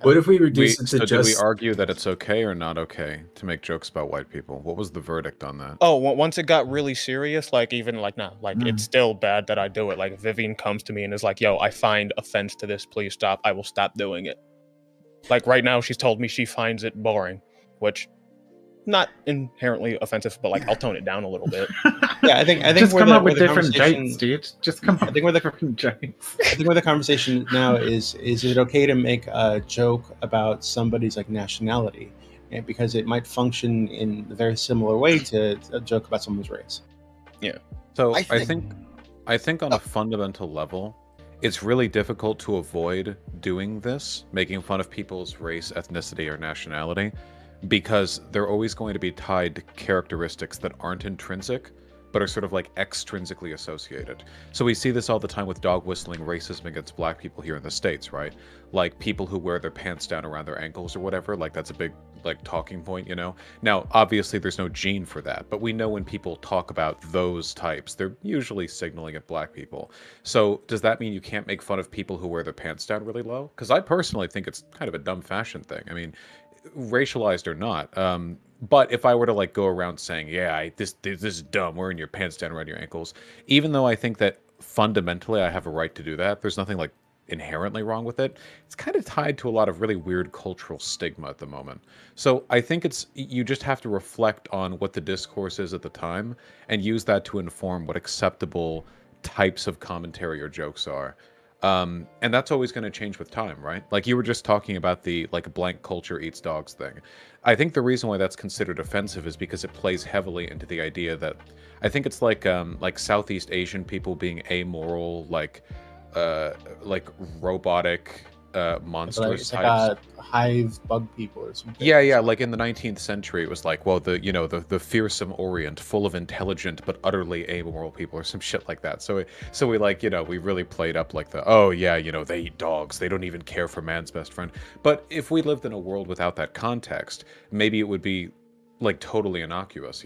What if we reduce it to So did we just... argue that it's okay or not okay to make jokes about white people? What was the verdict on that? Oh, once it got really serious, like even like now, like it's still bad that I do it. Like if Vivian comes to me and is like, "Yo, I find offense to this. Please stop." I will stop doing it. Like right now, she's told me she finds it boring, which not inherently offensive, but like I'll tone it down a little bit. Yeah, I think just come up with different jokes, dude. Just come up I think with different jokes. I think where the conversation now is it okay to make a joke about somebody's like nationality, because it might function in a very similar way to a joke about someone's race. Yeah. So I think on a fundamental level, it's really difficult to avoid doing this, making fun of people's race, ethnicity, or nationality, because they're always going to be tied to characteristics that aren't intrinsic, but are sort of like extrinsically associated. So we see this all the time with dog whistling racism against black people here in the States, right? Like people who wear their pants down around their ankles or whatever, like that's a big like talking point, you know? Now, obviously there's no gene for that, but we know when people talk about those types, they're usually signaling at black people. So does that mean you can't make fun of people who wear their pants down really low? Because I personally think it's kind of a dumb fashion thing. I mean, racialized or not. But if I were to like go around saying, yeah, this is dumb, wearing your pants down around your ankles, even though I think that fundamentally I have a right to do that, there's nothing like inherently wrong with it. It's kind of tied to a lot of really weird cultural stigma at the moment. So I think you just have to reflect on what the discourse is at the time and use that to inform what acceptable types of commentary or jokes are. And that's always going to change with time, right? Like you were just talking about the like blank culture eats dogs thing. I think the reason why that's considered offensive is because it plays heavily into the idea that I think it's like Southeast Asian people being amoral, like robotic monstrous like types. a hive bug people or something. Yeah, like in the 19th century, it was like, well, the fearsome Orient, full of intelligent but utterly amoral people, or some shit like that. So we like, we really played up like oh yeah, they eat dogs, they don't even care for man's best friend. But if we lived in a world without that context, maybe it would be like totally innocuous,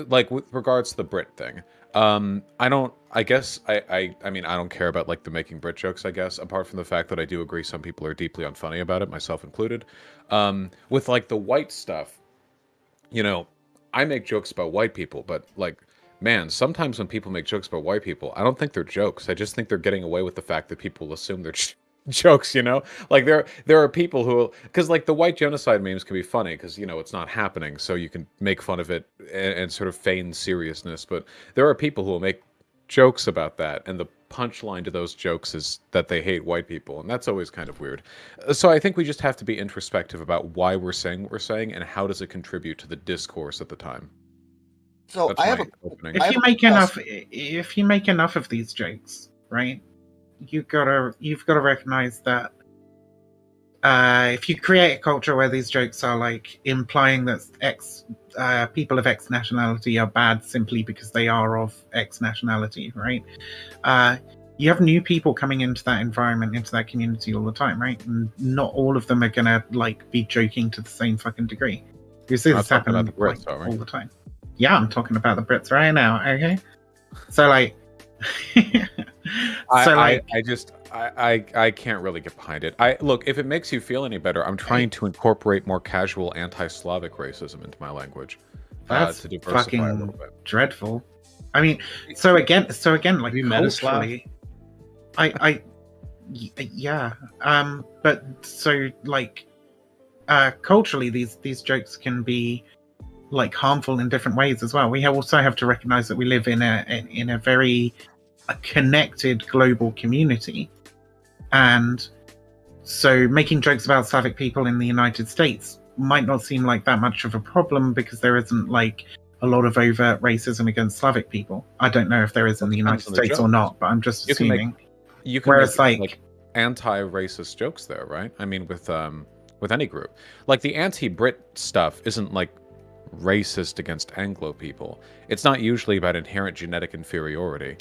like with regards to the Brit thing. I guess I mean, I don't care about like the making Brit jokes, I guess, apart from the fact that I do agree some people are deeply unfunny about it, myself included. With like the white stuff, I make jokes about white people, but like, man, sometimes when people make jokes about white people, I don't think they're jokes. I just think they're getting away with the fact that people assume they're jokes, like there are people who, because like the white genocide memes can be funny because it's not happening, so you can make fun of it and sort of feign seriousness, but there are people who will make jokes about that, and the punchline to those jokes is that they hate white people, and that's always kind of weird. So I think we just have to be introspective about why we're saying what we're saying and how does it contribute to the discourse at the time. So That's I have if you make enough of these jokes, right? You've got to recognize that if you create a culture where these jokes are like implying that people of X nationality are bad simply because they are of X nationality, right? You have new people coming into that environment, into that community all the time, right? And not all of them are gonna like be joking to the same fucking degree. You see this happen all the time. Yeah, I'm talking about the Brits right now. Okay, so like. I can't really get behind it. Look, if it makes you feel any better, I'm trying to incorporate more casual anti-Slavic racism into my language. That's to diversify fucking a little bit. dreadful. I mean, so again, like culturally, yeah. But so like, culturally, these jokes can be like harmful in different ways as well. We also have to recognize that we live in a very connected global community, and so making jokes about Slavic people in the United States might not seem like that much of a problem because there isn't like a lot of overt racism against Slavic people. I don't know if there is in the United States or not, but I'm just assuming. You can make like anti-racist jokes there, right? I mean, with any group, like the anti-Brit stuff isn't like racist against Anglo people. It's not usually about inherent genetic inferiority.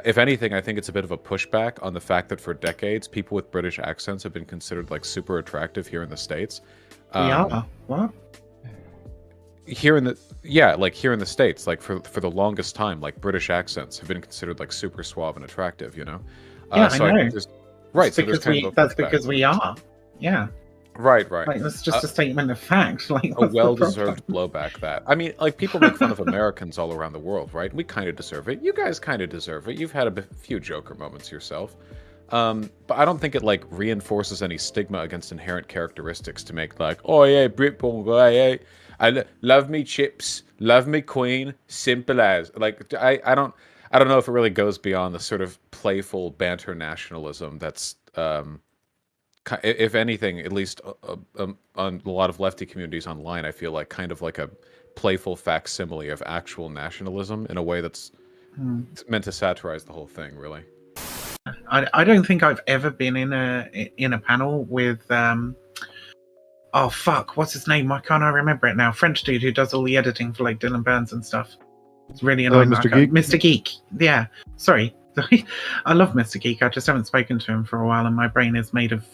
If anything, I think it's a bit of a pushback on the fact that for decades, people with British accents have been considered like super attractive here in the States. What? Here in the States, like for the longest time, like British accents have been considered like super suave and attractive, Yeah, so I know. Right, that's because we are. Yeah. Right, right. Like, that's just a statement of fact. Like, A what's the well-deserved problem? blowback that. I mean, like, people make fun of Americans all around the world, right? We kind of deserve it. You guys kind of deserve it. You've had a few Joker moments yourself. But I don't think it, like, reinforces any stigma against inherent characteristics to make, like, oh, yeah, Britbonger, yeah, love me chips, love me queen, simple as. Like, I don't know if it really goes beyond the sort of playful banter nationalism that's, if anything, at least on a lot of lefty communities online, I feel like kind of like a playful facsimile of actual nationalism in a way that's meant to satirize the whole thing, really. I don't think I've ever been in a panel with oh fuck, what's his name? Why can't I remember it now? French dude who does all the editing for like Dylan Burns and stuff. It's really annoying. Mr. Geek? Mr. Geek. Yeah. Sorry. I love Mr. Geek. I just haven't spoken to him for a while, and my brain is made of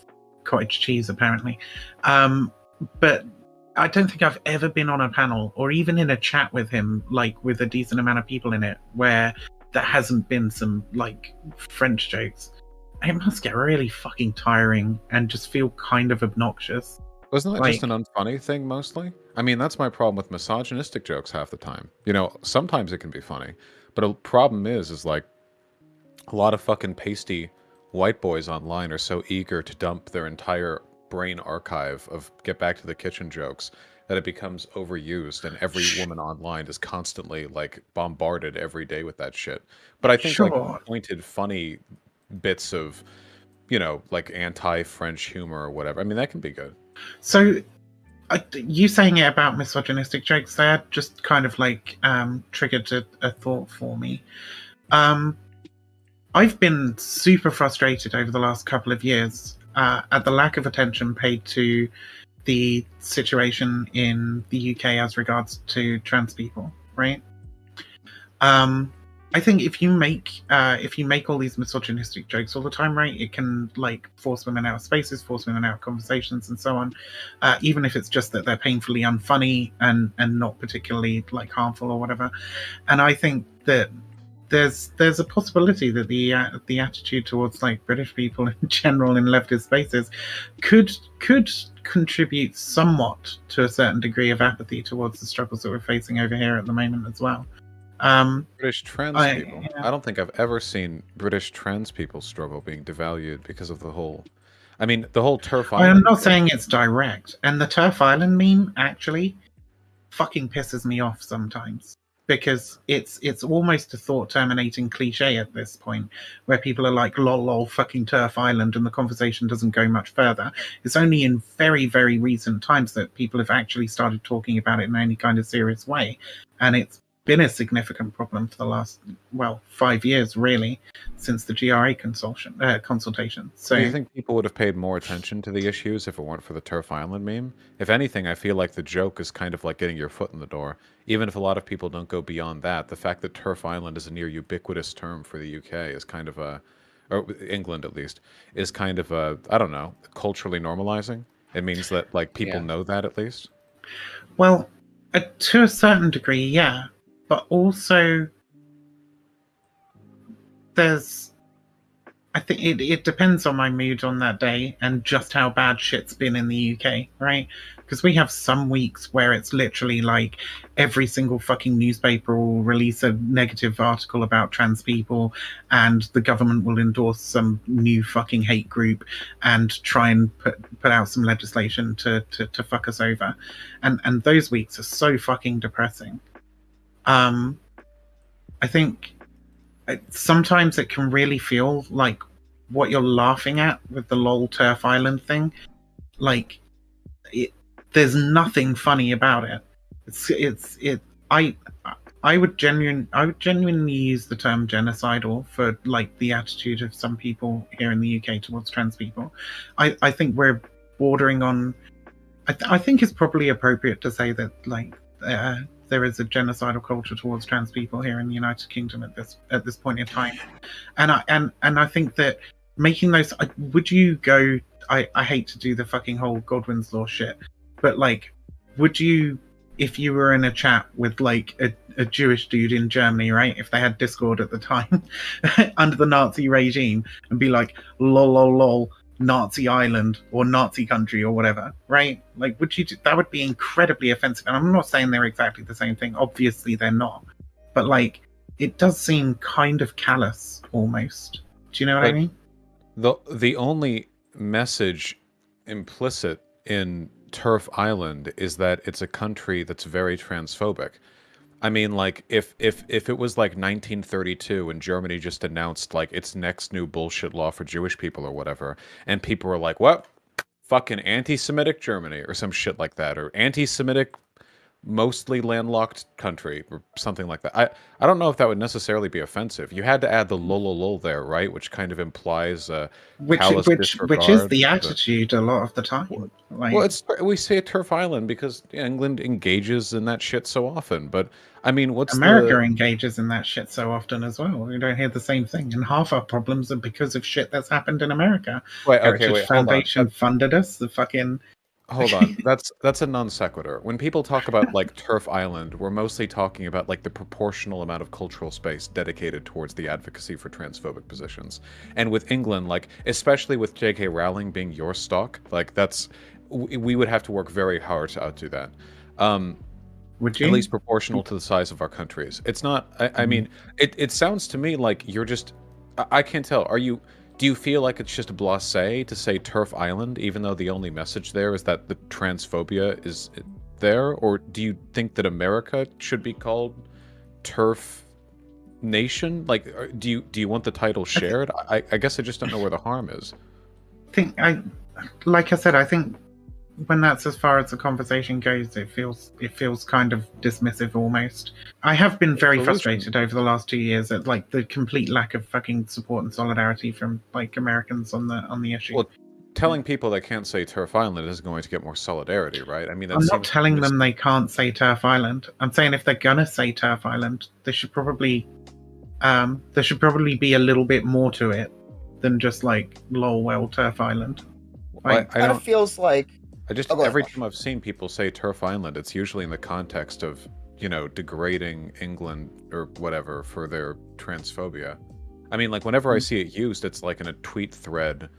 cottage cheese apparently. But I don't think I've ever been on a panel or even in a chat with him, like with a decent amount of people in it, where there hasn't been some like French jokes. It must get really fucking tiring and just feel kind of obnoxious. Wasn't that Like- just an unfunny thing mostly? I mean, that's my problem with misogynistic jokes half the time. You know, sometimes it can be funny, but a problem is like a lot of fucking pasty white boys online are so eager to dump their entire brain archive of get back to the kitchen jokes that it becomes overused, and every woman online is constantly like bombarded every day with that shit. But I think Sure. like pointed funny bits of, you know, like anti-French humor or whatever, I mean, that can be good. So, you saying it about misogynistic jokes there just kind of like triggered a thought for me. I've been super frustrated over the last couple of years at the lack of attention paid to the situation in the UK as regards to trans people, right? I think if you make all these misogynistic jokes all the time, right, it can like force women out of spaces, force women out of conversations, and so on. Even if it's just that they're painfully unfunny and not particularly like harmful or whatever. And I think that there's a possibility that the attitude towards like British people in general in leftist spaces could contribute somewhat to a certain degree of apathy towards the struggles that we're facing over here at the moment as well. British trans people. yeah. I don't think I've ever seen British trans people struggle being devalued because of the whole. I mean, the whole turf island. I'm not saying it's direct, and the Turf Island meme actually fucking pisses me off sometimes because it's almost a thought terminating cliche at this point, where people are like lol fucking Turf Island, and the conversation doesn't go much further. It's only in very, very recent times that people have actually started talking about it in any kind of serious way, and it's been a significant problem for the last 5 years really, since the GRA consultation. So do you think people would have paid more attention to the issues if it weren't for the Turf Island meme? If anything, I feel like the joke is kind of like getting your foot in the door. Even if a lot of people don't go beyond that, the fact that Turf Island is a near ubiquitous term for the UK is kind of a, or England at least, is kind of a, I don't know, culturally normalizing. It means that like people know that at least. Well, to a certain degree, yeah. But also, I think it depends on my mood on that day and just how bad shit's been in the UK, right? Because we have some weeks where it's literally like every single fucking newspaper will release a negative article about trans people, and the government will endorse some new fucking hate group and try and put out some legislation to fuck us over. And those weeks are so fucking depressing. I think sometimes it can really feel like what you're laughing at with the lol Turf Island thing. Like, there's nothing funny about it. I would genuinely use the term genocidal for like the attitude of some people here in the UK towards trans people. I think we're bordering on. I think it's probably appropriate to say that like. There is a genocidal culture towards trans people here in the United Kingdom at this point in time, and I think that making those, would you go? I hate to do the fucking whole Godwin's law shit, but like, would you, if you were in a chat with like a Jewish dude in Germany, right? If they had Discord at the time under the Nazi regime, and be like, lol lol lol, Nazi island or Nazi country or whatever, right? Like, that would be incredibly offensive. And I'm not saying they're exactly the same thing. Obviously, they're not. But, like, it does seem kind of callous, almost. Do you know what I mean? The only message implicit in Turf Island is that it's a country that's very transphobic. I mean, like, if it was like 1932 and Germany just announced like its next new bullshit law for Jewish people or whatever, and people were like, "What? Fucking anti-Semitic Germany," or some shit like that, or anti-Semitic mostly landlocked country, or something like that. I don't know if that would necessarily be offensive. You had to add the lol there, right? Which kind of implies callous disregard. Which is the attitude a lot of the time. Like, well, we say Turf Island because England engages in that shit so often. But I mean, what's America engages in that shit so often as well. We don't hear the same thing, and half our problems are because of shit that's happened in America. Heritage Foundation funded us. The fucking Hold on, that's a non sequitur. When people talk about like Turf Island, we're mostly talking about like the proportional amount of cultural space dedicated towards the advocacy for transphobic positions. And with England, like especially with J.K. Rowling being your stock, like we would have to work very hard to outdo that. Would you? At least proportional to the size of our countries. It's not. I mean, it sounds to me like you're just. I can't tell. Do you feel like it's just blasé to say Turf Island, even though the only message there is that the transphobia is there? Or do you think that America should be called Turf Nation? Like, do you want the title shared? I guess I just don't know where the harm is. Like I said, I think when that's as far as the conversation goes, it feels kind of dismissive almost. I have been very frustrated over the last 2 years at like the complete lack of fucking support and solidarity from like Americans on the issue. Well, telling people they can't say Turf Island isn't going to get more solidarity, right? I mean, I'm not telling them they can't say Turf Island. I'm saying if they're gonna say Turf Island, there should probably be a little bit more to it than just like lol well Turf Island. Like, it kind of feels like every time I've seen people say Turf Island, it's usually in the context of, you know, degrading England or whatever for their transphobia. I mean, like, whenever I see it used, it's like in a tweet thread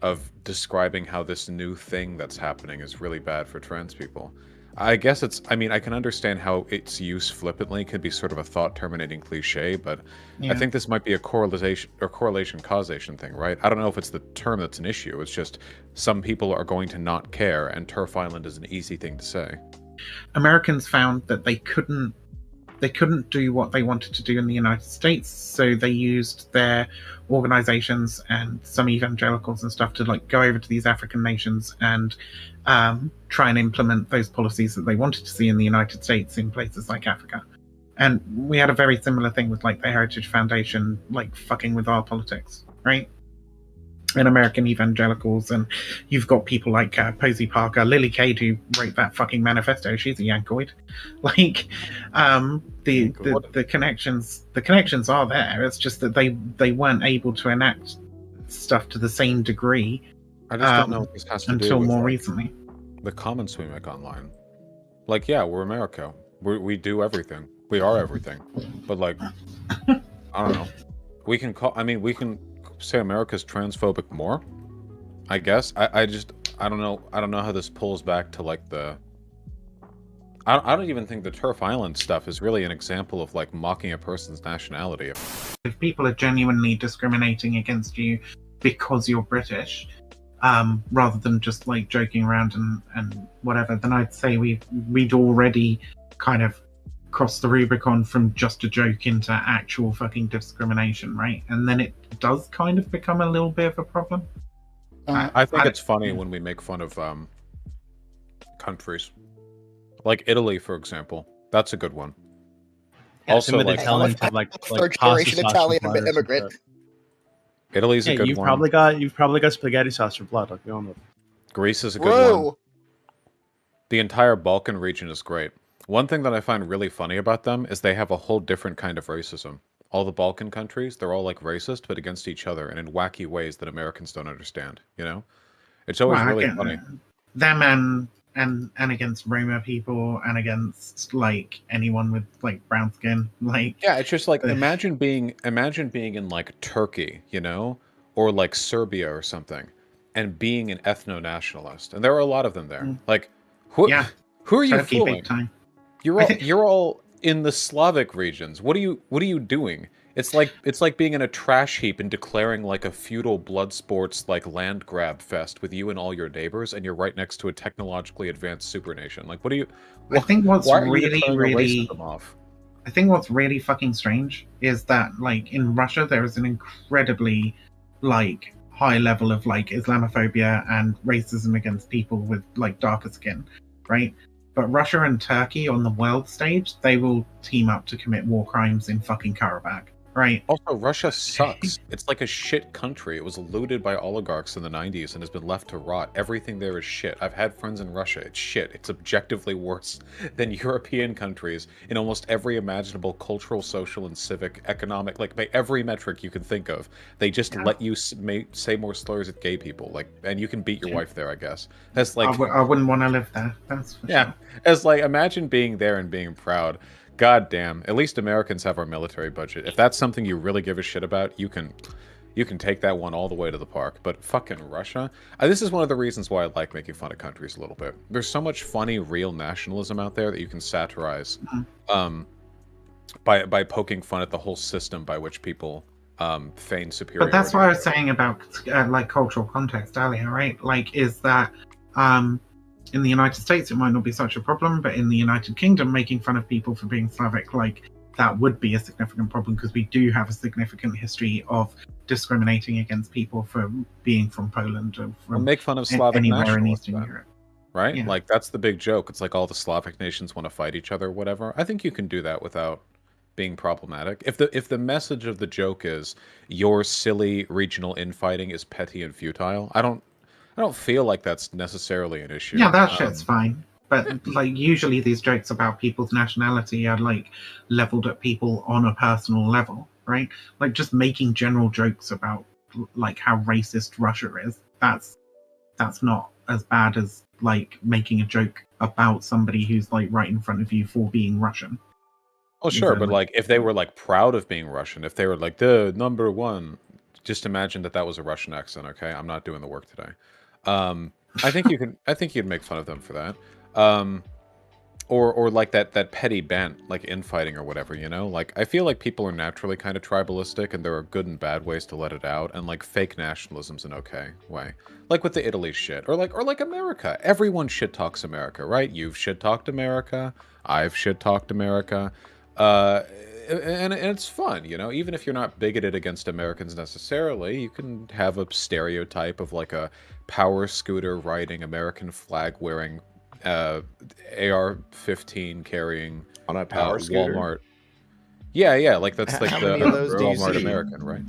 of describing how this new thing that's happening is really bad for trans people. I guess I mean, I can understand how its use flippantly could be sort of a thought-terminating cliche, but I think this might be a correlation causation thing, right? I don't know if it's the term that's an issue. It's just some people are going to not care, and Turf Island is an easy thing to say. Americans found that they couldn't do what they wanted to do in the United States, so they used their organizations and some evangelicals and stuff to like go over to these African nations and try and implement those policies that they wanted to see in the United States in places like Africa. And we had a very similar thing with like the Heritage Foundation, like fucking with our politics, right? And American evangelicals, and you've got people like Posey Parker, Lily Cade, who wrote that fucking manifesto. She's a Yankoid. Like, the connections are there. It's just that they weren't able to enact stuff to the same degree. I just don't know what this has to do until with, more like, recently. The comments we make online. Like, yeah, we're America. We do everything. We are everything. But like, I don't know. We can say America's transphobic more, I guess. I don't know how this pulls back to like I don't even think the Turf Island stuff is really an example of like mocking a person's nationality. If people are genuinely discriminating against you because you're British, rather than just like joking around and whatever, then I'd say we'd already kind of crossed the Rubicon from just a joke into actual fucking discrimination, right? And then it does kind of become a little bit of a problem. I think it's funny when we make fun of countries like Italy, for example. That's a good one. Yeah, also, like Italian to like third generation Italian immigrant. Italy's a good you've one. You've probably got spaghetti sauce for blood. Like, on with it. Greece is a good one. The entire Balkan region is great. One thing that I find really funny about them is they have a whole different kind of racism. All the Balkan countries, they're all like racist, but against each other and in wacky ways that Americans don't understand. You know, it's always really funny. Them and against Roma people and against like anyone with like brown skin. Like, yeah, it's just like imagine being in like Turkey, you know, or like Serbia or something, and being an ethno-nationalist, and there are a lot of them there. Like, who are you Turkey, fooling? big time. You're all in the Slavic regions. What are you doing? It's like being in a trash heap and declaring like a feudal blood sports like land grab fest with you and all your neighbors, and you're right next to a technologically advanced supernation. Like, what do you? I think what's why are you really, declaring really, racism off? I think what's really fucking strange is that, like, in Russia, there is an incredibly, like, high level of, like, Islamophobia and racism against people with, like, darker skin, right? But Russia and Turkey on the world stage, they will team up to commit war crimes in fucking Karabakh, right? Also, Russia sucks. It's like a shit country. It was looted by oligarchs in the 90s and has been left to rot. Everything there is shit. I've had friends in Russia. It's shit. It's objectively worse than European countries in almost every imaginable cultural, social, and civic, economic, like by every metric you can think of. They just let you say more slurs at gay people, like, and you can beat your wife there, I guess. That's like I wouldn't want to live there. That's for sure. As like, imagine being there and being proud. God damn, at least Americans have our military budget. If that's something you really give a shit about, you can take that one all the way to the park. But fucking Russia, this is one of the reasons why I like making fun of countries a little bit. There's so much funny, real nationalism out there that you can satirize, by poking fun at the whole system by which people feign superiority. But that's what I was saying about like cultural context earlier, right? Like, is that in the United States, it might not be such a problem, but in the United Kingdom, making fun of people for being Slavic, like, that would be a significant problem because we do have a significant history of discriminating against people for being from Poland or from make fun of Slavic anywhere in nationalists, Eastern Europe. right? Yeah. Like, that's the big joke. It's like all the Slavic nations want to fight each other, or whatever. I think you can do that without being problematic. If the message of the joke is your silly regional infighting is petty and futile, I don't feel like that's necessarily an issue. Yeah, that shit's fine. But like, usually these jokes about people's nationality are like leveled at people on a personal level, right? Like, just making general jokes about like how racist Russia is. That's not as bad as like making a joke about somebody who's like right in front of you for being Russian. Oh, sure, but like, if they were like proud of being Russian, if they were like the number one, just imagine that was a Russian accent. Okay, I'm not doing the work today. I think you'd make fun of them for that. Or like that petty bent, like infighting or whatever, you know? Like, I feel like people are naturally kind of tribalistic, and there are good and bad ways to let it out, and like fake nationalism's an okay way. Like with the Italy shit, or like America. Everyone shit talks America, right? You've shit talked America. I've shit talked America. And it's fun, you know? Even if you're not bigoted against Americans necessarily, you can have a stereotype of like a power scooter riding, American flag wearing, AR-15 carrying on a power scooter. Walmart. Yeah, like that's like How the many of those do you Walmart see? American, right?